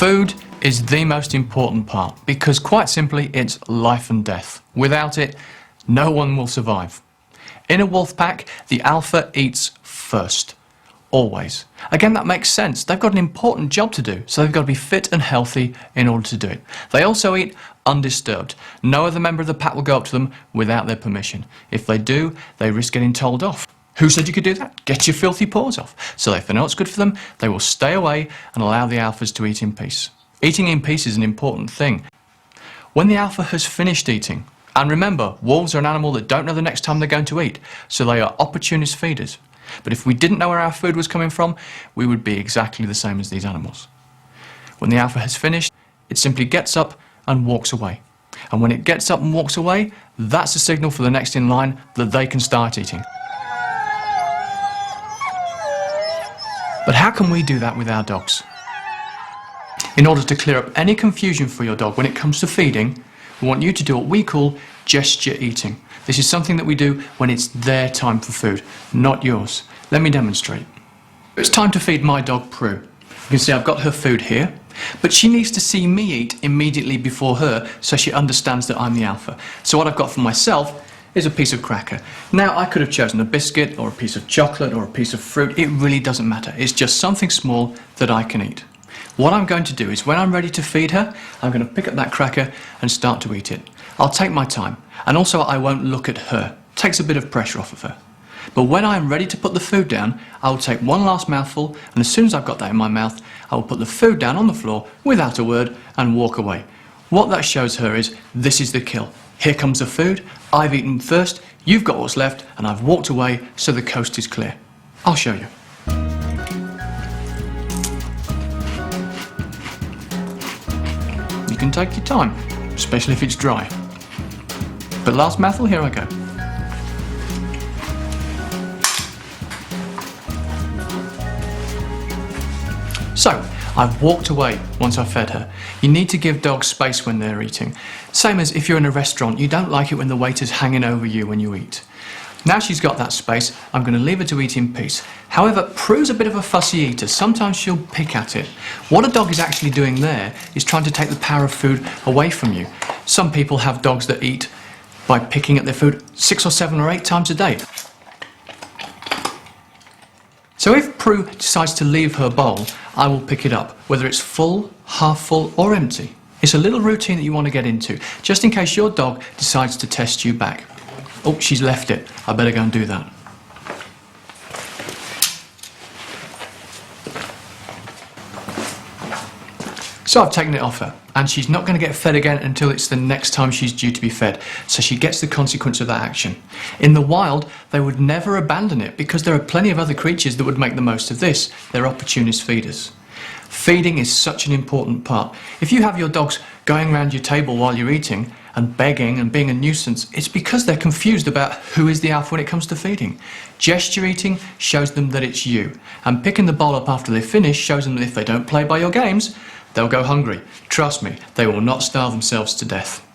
Food is the most important part because, quite simply, it's life and death. Without it, no one will survive. In a wolf pack, the alpha eats first. Always. Again, that makes sense. They've got an important job to do, so they've got to be fit and healthy in order to do it. They also eat undisturbed. No other member of the pack will go up to them without their permission. If they do, they risk getting told off. Who said you could do that? Get your filthy paws off. So if they know it's good for them, they will stay away and allow the alphas to eat in peace. Eating in peace is an important thing. When the alpha has finished eating, and remember, wolves are an animal that don't know the next time they're going to eat, so they are opportunist feeders. But if we didn't know where our food was coming from, we would be exactly the same as these animals. When the alpha has finished, it simply gets up and walks away. And when it gets up and walks away, that's a signal for the next in line that they can start eating. But how can we do that with our dogs? In order to clear up any confusion for your dog when it comes to feeding, we want you to do what we call gesture eating. This is something that we do when it's their time for food, not yours. Let me demonstrate. It's time to feed my dog Prue. You can see I've got her food here, but she needs to see me eat immediately before her so she understands that I'm the alpha. So what I've got for myself is a piece of cracker. Now, I could have chosen a biscuit or a piece of chocolate or a piece of fruit. It really doesn't matter. It's just something small that I can eat. What I'm going to do is when I'm ready to feed her, I'm going to pick up that cracker and start to eat it. I'll take my time, and also I won't look at her. It takes a bit of pressure off of her. But when I'm ready to put the food down, I will take one last mouthful, and as soon as I've got that in my mouth, I will put the food down on the floor without a word and walk away. What that shows her is, this is the kill. Here comes the food, I've eaten first, you've got what's left, and I've walked away so the coast is clear. I'll show you. You can take your time, especially if it's dry. But last mouthful, here I go. So, I've walked away once I've fed her. You need to give dogs space when they're eating. Same as if you're in a restaurant, you don't like it when the waiter's hanging over you when you eat. Now she's got that space, I'm going to leave her to eat in peace. However, Prue's a bit of a fussy eater. Sometimes she'll pick at it. What a dog is actually doing there is trying to take the power of food away from you. Some people have dogs that eat by picking at their food 6 or 7 or 8 times a day. So if Prue decides to leave her bowl, I will pick it up, whether it's full, half full or empty. It's a little routine that you want to get into, just in case your dog decides to test you back. Oh, she's left it. I better go and do that. So I've taken it off her, and she's not going to get fed again until it's the next time she's due to be fed, so she gets the consequence of that action. In the wild, they would never abandon it because there are plenty of other creatures that would make the most of this. They're opportunist feeders. Feeding is such an important part. If you have your dogs going around your table while you're eating and begging and being a nuisance, it's because they're confused about who is the alpha when it comes to feeding. Gesture eating shows them that it's you, and picking the bowl up after they finish shows them that if they don't play by your games, they'll go hungry. Trust me, they will not starve themselves to death.